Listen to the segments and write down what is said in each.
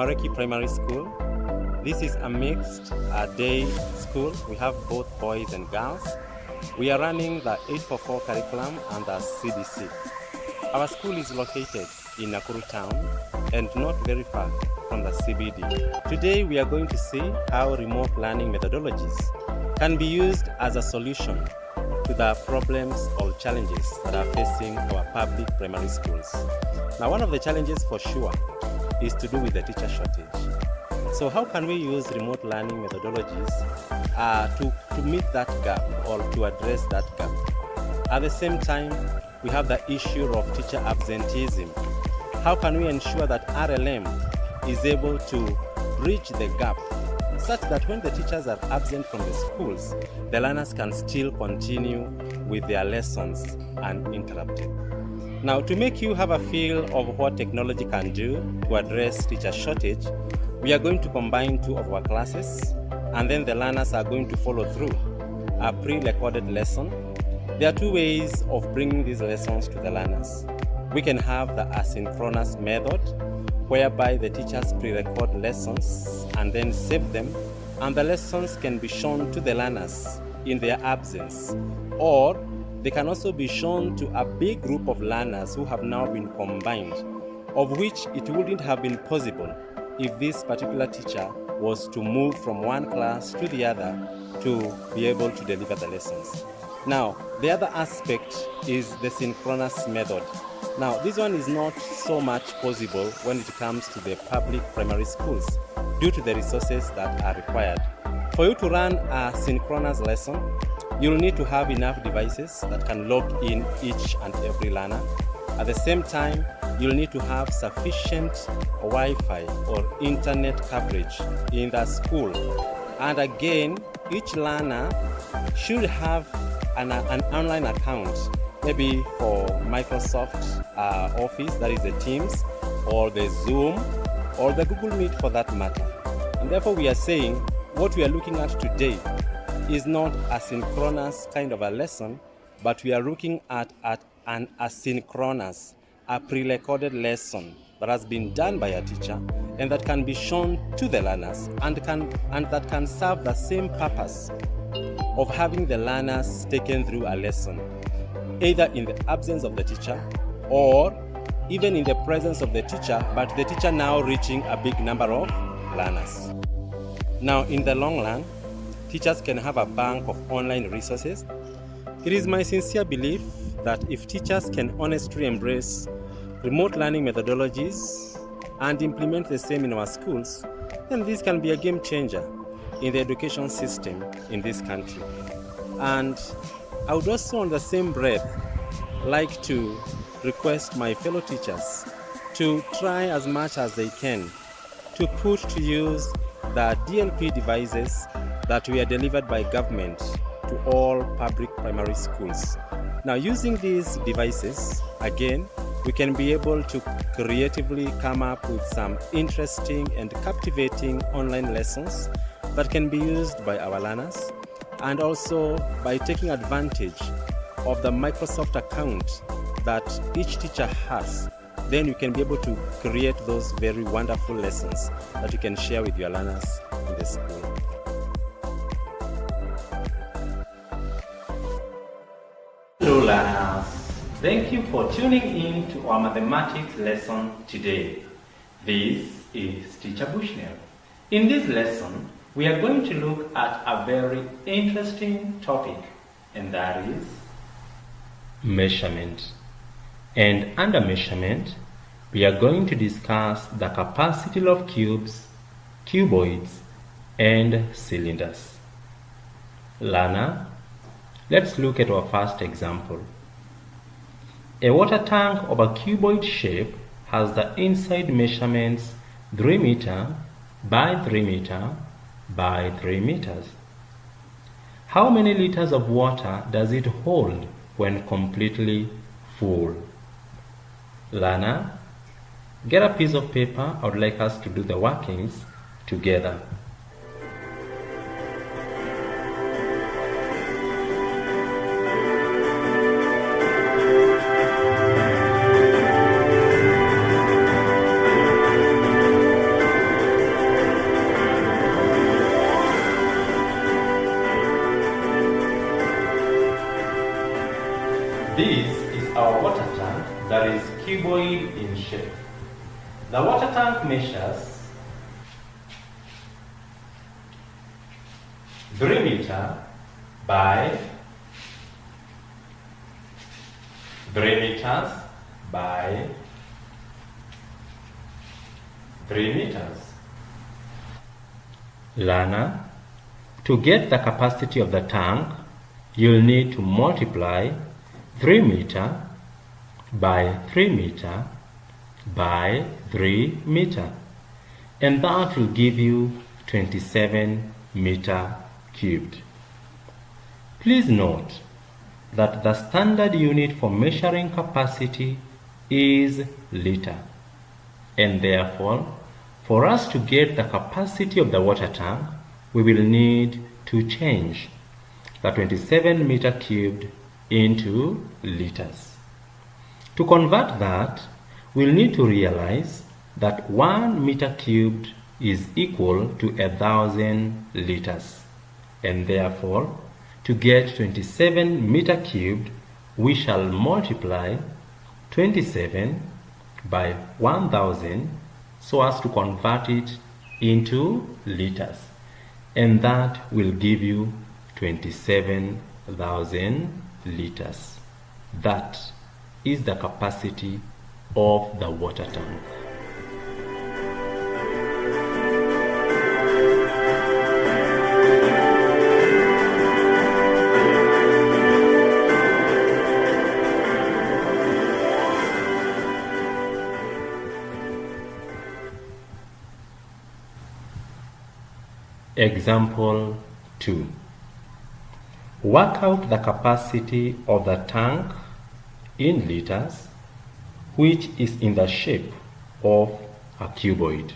Mareki Primary School. This is a mixed day school. We have both boys and girls. We are running the 844 curriculum under CDC. Our school is located in Nakuru Town and not very far from the CBD. Today we are going to see how remote learning methodologies can be used as a solution to the problems or challenges that are facing our public primary schools. Now, one of the challenges for sure is to do with the teacher shortage. So how can we use remote learning methodologies to meet that gap or to address that gap? At the same time, we have the issue of teacher absenteeism. How can we ensure that RLM is able to bridge the gap such that when the teachers are absent from the schools, the learners can still continue with their lessons uninterrupted? Now, to make you have a feel of what technology can do to address teacher shortage, we are going to combine two of our classes, and then the learners are going to follow through a pre-recorded lesson. There are two ways of bringing these lessons to the learners. We can have the asynchronous method, whereby the teachers pre-record lessons and then save them, and the lessons can be shown to the learners in their absence, or they can also be shown to a big group of learners who have now been combined, of which it wouldn't have been possible if this particular teacher was to move from one class to the other to be able to deliver the lessons. Now, the other aspect is the synchronous method. Now, this one is not so much possible when it comes to the public primary schools due to the resources that are required. For you to run a synchronous lesson, you'll need to have enough devices that can log in each and every learner. At the same time, you'll need to have sufficient Wi-Fi or internet coverage in the school. And again, each learner should have an online account, maybe for Microsoft Office, that is the Teams, or the Zoom, or the Google Meet for that matter. And therefore we are saying what we are looking at today is not a synchronous kind of a lesson, but we are looking at an asynchronous, a pre-recorded lesson that has been done by a teacher and that can be shown to the learners and that can serve the same purpose of having the learners taken through a lesson, either in the absence of the teacher or even in the presence of the teacher, but the teacher now reaching a big number of learners. Now, in the long run, teachers can have a bank of online resources. It is my sincere belief that if teachers can honestly embrace remote learning methodologies and implement the same in our schools, then this can be a game changer in the education system in this country. And I would also, on the same breath, like to request my fellow teachers to try as much as they can to put to use the DLP devices that were delivered by government to all public primary schools. Now, using these devices, again, we can be able to creatively come up with some interesting and captivating online lessons that can be used by our learners, and also by taking advantage of the Microsoft account that each teacher has, then you can be able to create those very wonderful lessons that you can share with your learners in the school. Hello learners, thank you for tuning in to our mathematics lesson today. This is Teacher Bushnell. In this lesson, we are going to look at a very interesting topic, and that is measurement. And under measurement, we are going to discuss the capacity of cubes, cuboids, and cylinders. Learner, let's look at our first example. A water tank of a cuboid shape has the inside measurements 3 meter by 3 meter by 3 meters. How many liters of water does it hold when completely full? Learner, get a piece of paper. I would like us to do the workings together. This is our water tank that is cuboid in shape. The water tank measures 3 meters by 3 meters by 3 meters. Learner, to get the capacity of the tank, you'll need to multiply 3 meters by 3 meters by 3 meters, and that will give you 27 meters cubed. Please note that the standard unit for measuring capacity is liter, and therefore, for us to get the capacity of the water tank, we will need to change the 27 meters cubed into liters. To convert that, we'll need to realize that 1 meter cubed is equal to 1,000 liters, and therefore, to get 27 meters cubed, we shall multiply 27 by 1,000 so as to convert it into liters, and that will give you 27,000 liters. That is the capacity of the water tank. Example 2. Work out the capacity of the tank in liters, which is in the shape of a cuboid.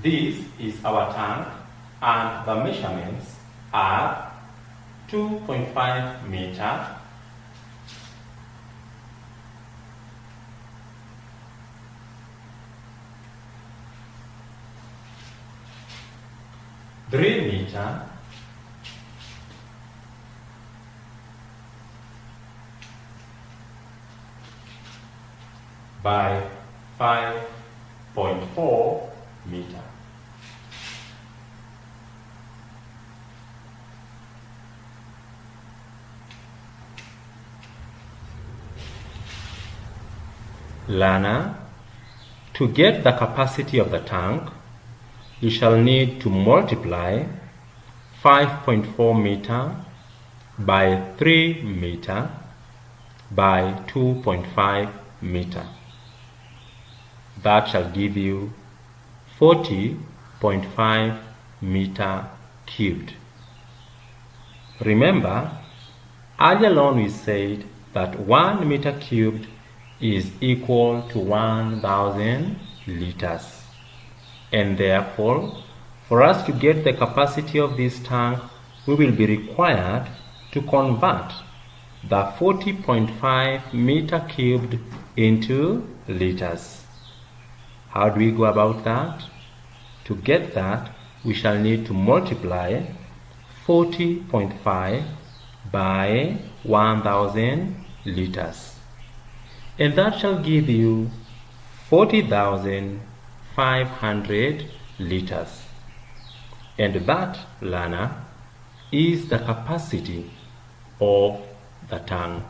This is our tank, and the measurements are 2.5 meters, 3 meters, by 5.4 meters. Learner, to get the capacity of the tank, you shall need to multiply 5.4 meter by 3 meter by 2.5 meter. That shall give you 40.5 meter cubed. Remember, earlier on we said that 1 meter cubed is equal to 1,000 liters. And therefore, for us to get the capacity of this tank, we will be required to convert the 40.5 meter cubed into liters. How do we go about that? To get that, we shall need to multiply 40.5 by 1,000 liters. And that shall give you 40,500 liters. And that, learner, is the capacity of the tank.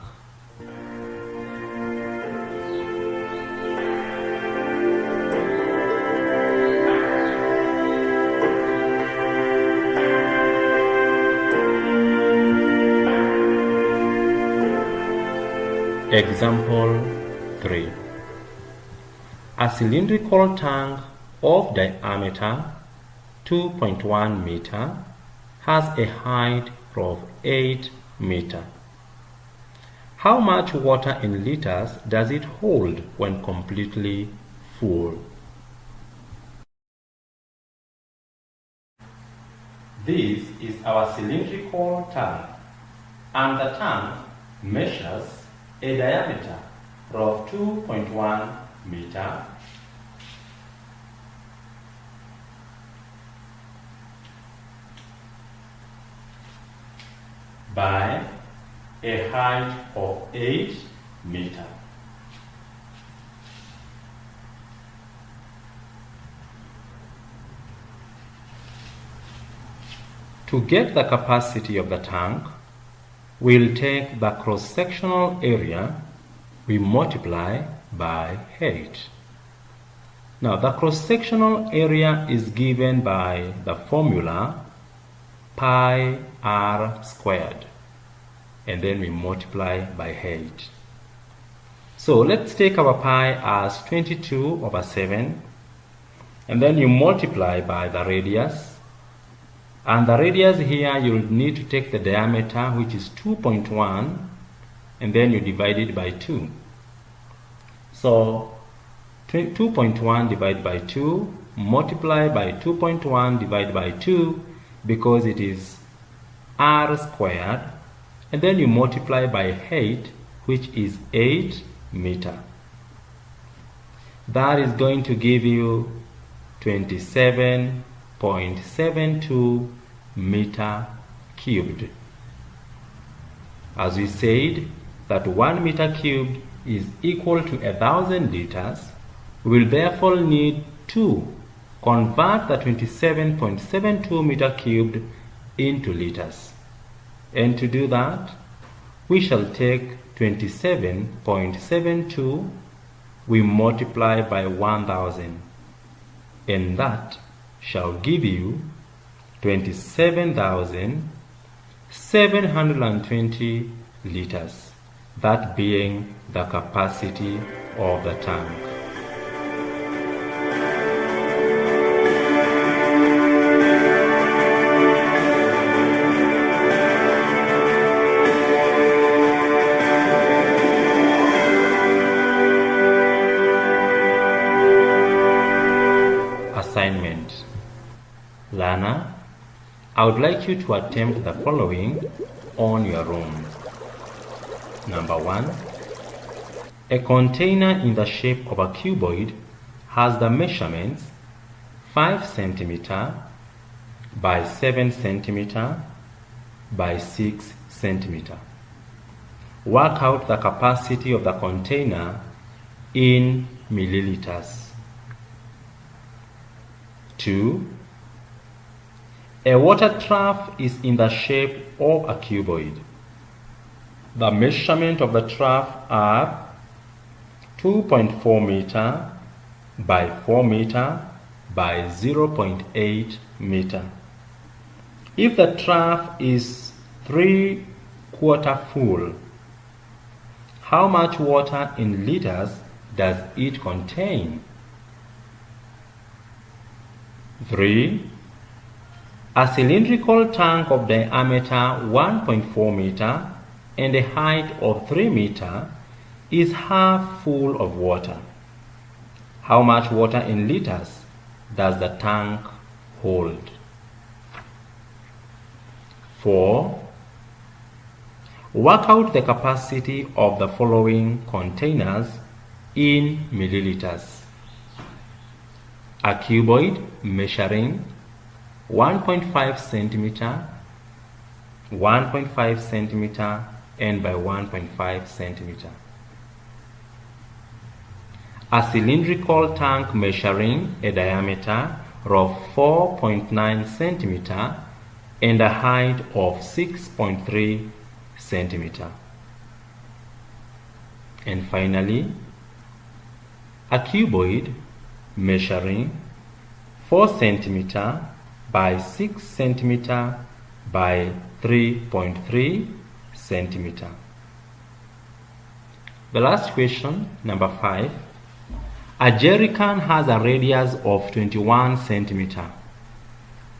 Example 3. A cylindrical tank of diameter 2.1 meter has a height of 8 meter. How much water in liters does it hold when completely full? This is our cylindrical tank, and the tank measures a diameter of 2.1 meter by a height of 8 meters. To get the capacity of the tank, we'll take the cross-sectional area, we multiply by 8. Now the cross-sectional area is given by the formula pi r squared, and then we multiply by 8. So let's take our pi as 22/7, and then you multiply by the radius. And the radius here, you'll need to take the diameter, which is 2.1, and then you divide it by 2. So 2.1 divided by 2, multiply by 2.1 divided by 2, because it is r squared, and then you multiply by 8, which is 8 meters. That is going to give you 27.72 meter cubed. As we said that 1 meter cubed is equal to 1,000 liters, we will therefore need to convert the 27.72 meter cubed into liters. And to do that, we shall take 27.72, we multiply by 1,000, and that shall give you 27,720 liters, that being the capacity of the tank. Assignment. Learner, I would like you to attempt the following on your own. Number 1. A container in the shape of a cuboid has the measurements 5 cm by 7 cm by 6 cm. Work out the capacity of the container in milliliters. 2. A water trough is in the shape of a cuboid. The measurement of the trough are 2.4 meter by 4 meter by 0.8 meter. If the trough is 3/4 full, how much water in liters does it contain? 3. A cylindrical tank of diameter 1.4 meter and a height of 3 meter is half full of water. How much water in liters does the tank hold? 4. Work out the capacity of the following containers in milliliters. A cuboid measuring 1.5 centimeter, 1.5 centimeter, and by 1.5 centimeter. A cylindrical tank measuring a diameter of 4.9 centimeter and a height of 6.3 centimeter. And finally, a cuboid measuring 4 centimeter by 6 centimeter by 3.3 centimeter. The last question, number 5. A jerry can has a radius of 21 centimeter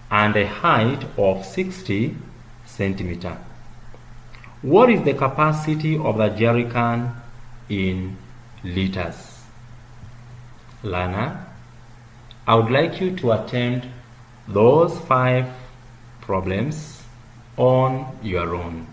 and a height of 60 centimeter. What is the capacity of the jerry can in liters? Learner, I would like you to attempt those 5 problems on your own.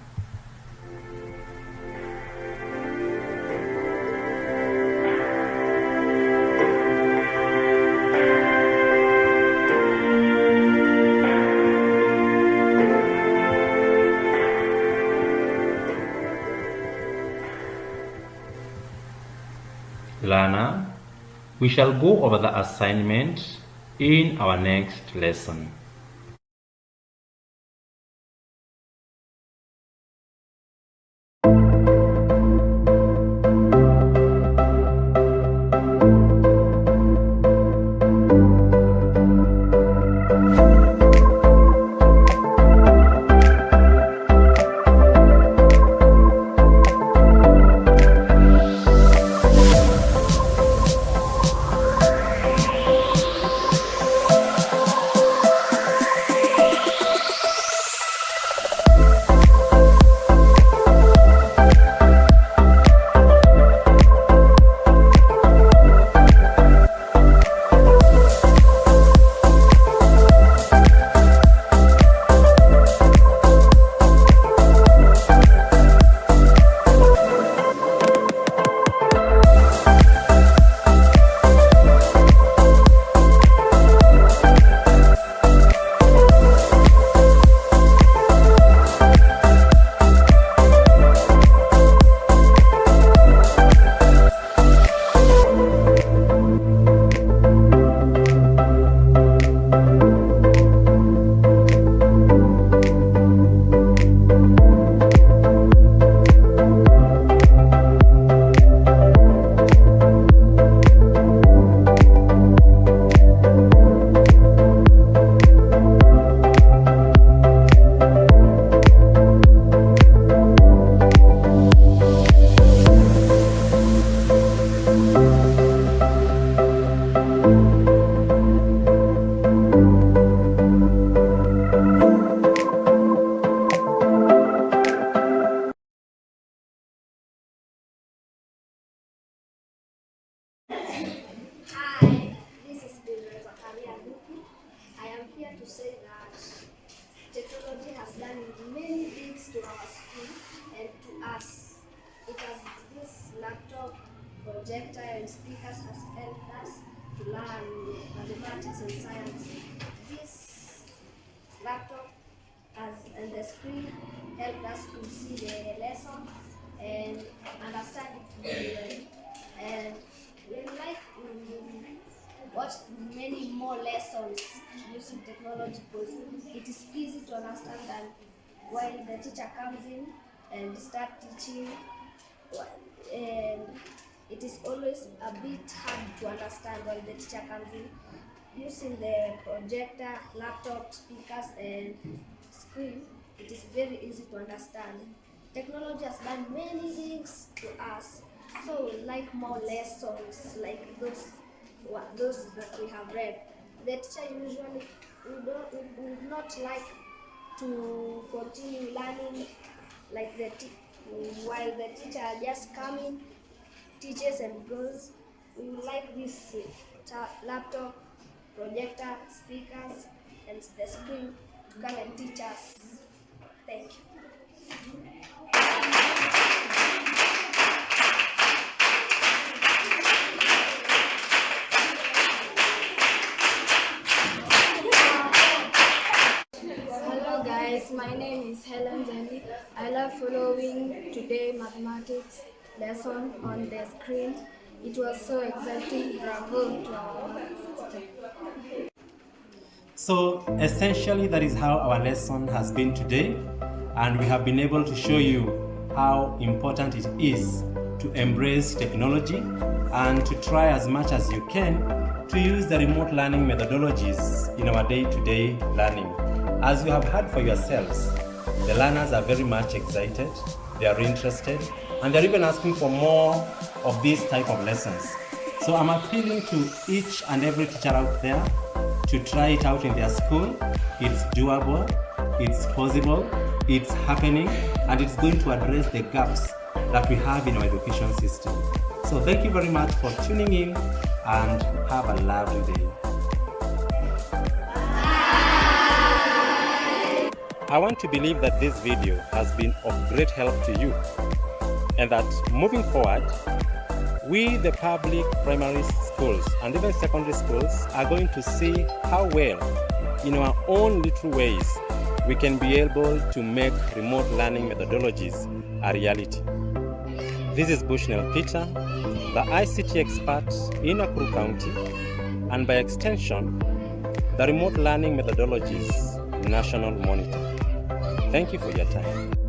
Learner, we shall go over the assignment in our next lesson. Say that technology has done many things to our school and to us. It has this laptop, projector, and speakers has helped us to learn mathematics and science. This laptop and the screen helped us to see the lesson and understand it well. And we like watch many more lessons using technology because it is easy to understand than while the teacher comes in and start teaching, and it is always a bit hard to understand while the teacher comes in. Using the projector, laptop, speakers and screen, it is very easy to understand. Technology has done many things to us, so we like more lessons like those that we have read. The teacher usually would not like to continue learning like while the teacher just come in, teaches and goes. We would like this laptop, projector, speakers and the screen to come and teach us. Thank you. My name is Helen Zali. I love following today mathematics lesson on the screen. It was so exciting. Bravo to our maths teacher. So essentially that is how our lesson has been today, and we have been able to show you how important it is to embrace technology and to try as much as you can to use the remote learning methodologies in our day-to-day learning. As you have heard for yourselves, the learners are very much excited, they are interested, and they're even asking for more of these type of lessons. So I'm appealing to each and every teacher out there to try it out in their school. It's doable, it's possible, it's happening, and it's going to address the gaps that we have in our education system. So thank you very much for tuning in and have a lovely day. I want to believe that this video has been of great help to you, and that moving forward, we, the public primary schools and even secondary schools, are going to see how well, in our own little ways, we can be able to make remote learning methodologies a reality. This is Bushnell Peter, the ICT expert in Nakuru County, and by extension, the Remote Learning Methodologies National Monitor. Thank you for your time.